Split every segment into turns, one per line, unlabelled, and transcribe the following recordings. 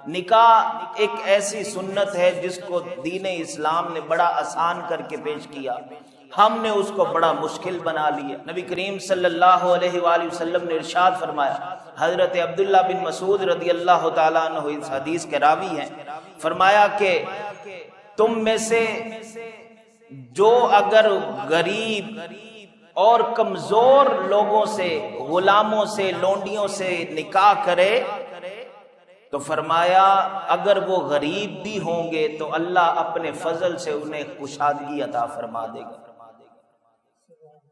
نکاح ایک ایسی سنت ہے جس کو دین اسلام نے بڑا آسان کر کے پیش کیا، ہم نے اس کو بڑا مشکل بنا لیا۔ نبی کریم صلی اللہ علیہ وآلہ وسلم نے ارشاد فرمایا، حضرت عبداللہ بن مسعود رضی اللہ تعالیٰ عنہ اس حدیث کے راوی ہیں، فرمایا کہ تم میں سے جو اگر غریب اور کمزور لوگوں سے، غلاموں سے، لونڈیوں سے نکاح کرے تو فرمایا اگر وہ غریب بھی ہوں گے تو اللہ اپنے فضل سے انہیں کشادگی عطا فرما دے گا،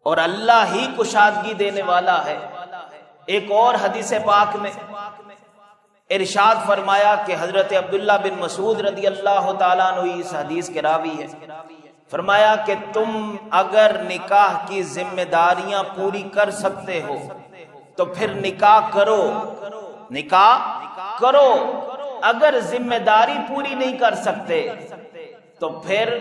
اور اللہ ہی کشادگی دینے والا ہے۔ ایک اور حدیث پاک میں ارشاد فرمایا کہ حضرت عبداللہ بن مسعود رضی اللہ تعالیٰ عنہ اس حدیث کے راوی ہے، فرمایا کہ تم اگر نکاح کی ذمہ داریاں پوری کر سکتے ہو تو پھر نکاح کرو، نکاح کرو۔ اگر ذمہ داری پوری نہیں کر سکتے تو پھر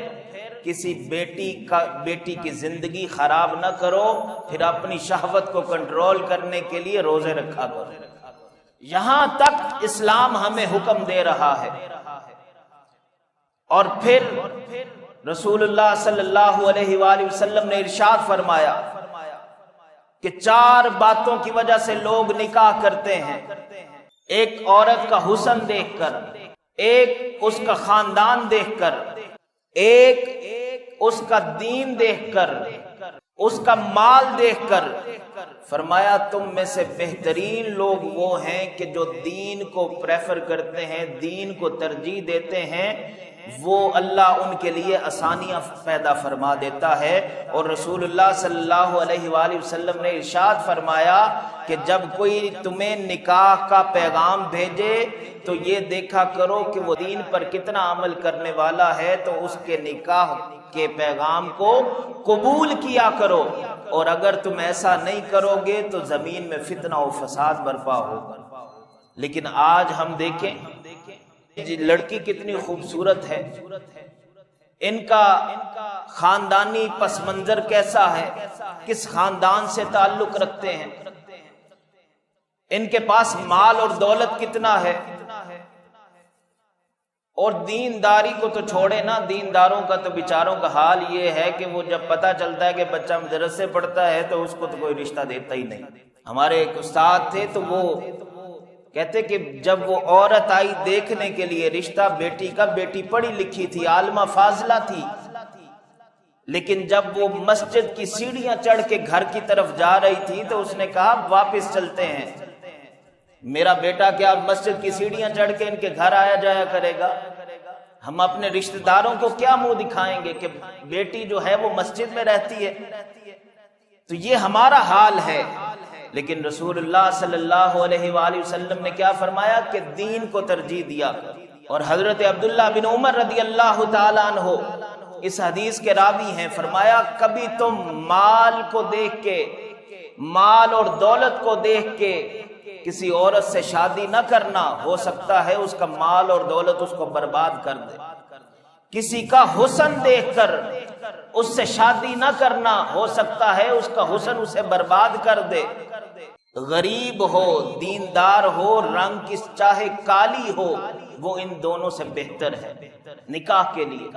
کسی بیٹی کی زندگی خراب نہ کرو، پھر اپنی شہوت کو کنٹرول کرنے کے لیے روزے رکھا کرو۔ یہاں تک اسلام ہمیں حکم دے رہا ہے۔ اور پھر رسول اللہ صلی اللہ علیہ وآلہ وسلم نے ارشاد فرمایا کہ 4 باتوں کی وجہ سے لوگ نکاح کرتے ہیں، ایک عورت کا حسن دیکھ کر، ایک اس کا خاندان دیکھ کر، ایک اس کا دین دیکھ کر، اس کا مال دیکھ کر۔ فرمایا تم میں سے بہترین لوگ وہ ہیں کہ جو دین کو پریفر کرتے ہیں، دین کو ترجیح دیتے ہیں، وہ اللہ ان کے لیے آسانیاں پیدا فرما دیتا ہے۔ اور رسول اللہ صلی اللہ علیہ وآلہ وسلم نے ارشاد فرمایا کہ جب کوئی تمہیں نکاح کا پیغام بھیجے تو یہ دیکھا کرو کہ وہ دین پر کتنا عمل کرنے والا ہے، تو اس کے نکاح کے پیغام کو قبول کیا کرو، اور اگر تم ایسا نہیں کرو گے تو زمین میں فتنہ و فساد برپا ہوگا۔ لیکن آج ہم دیکھیں لڑکی کتنی خوبصورت ہے، ان کا خاندانی پس منظر کیسا ہے، کس خاندان سے تعلق رکھتے ہیں، ان کے پاس مال اور دولت کتنا ہے۔ اور دینداری کو تو چھوڑے نا، دینداروں کا تو بیچاروں کا حال یہ ہے کہ وہ جب پتہ چلتا ہے کہ بچہ مدرسے پڑھتا ہے تو اس کو تو کوئی رشتہ دیتا ہی نہیں۔ ہمارے ایک استاد تھے تو وہ کہتے کہ جب وہ عورت آئی دیکھنے کے لیے رشتہ بیٹی کا، بیٹی پڑھی لکھی تھی، عالمہ فاضلہ تھی، لیکن جب وہ مسجد کی سیڑھیاں چڑھ کے گھر کی طرف جا رہی تھی تو اس نے کہا واپس چلتے ہیں، میرا بیٹا کیا مسجد کی سیڑھیاں چڑھ کے ان کے گھر آیا جایا کرے گا؟ ہم اپنے رشتہ داروں کو کیا منہ دکھائیں گے کہ بیٹی جو ہے وہ مسجد میں رہتی ہے؟ تو یہ ہمارا حال ہے۔ لیکن رسول اللہ صلی اللہ علیہ وآلہ وسلم نے کیا فرمایا کہ دین کو ترجیح دیا۔ اور حضرت عبداللہ بن عمر رضی اللہ تعالیٰ عنہ اس حدیث کے راوی ہیں، فرمایا کبھی تم مال کو دیکھ کے، مال اور دولت کو دیکھ کے کسی عورت سے شادی نہ کرنا، ہو سکتا ہے اس کا مال اور دولت اس کو برباد کر دے۔ کسی کا حسن دیکھ کر اس سے شادی نہ کرنا، ہو سکتا ہے اس کا حسن اسے برباد کر دے۔ غریب ہو، دیندار ہو، رنگ کی چاہے کالی ہو، وہ ان دونوں سے بہتر ہے نکاح کے لیے۔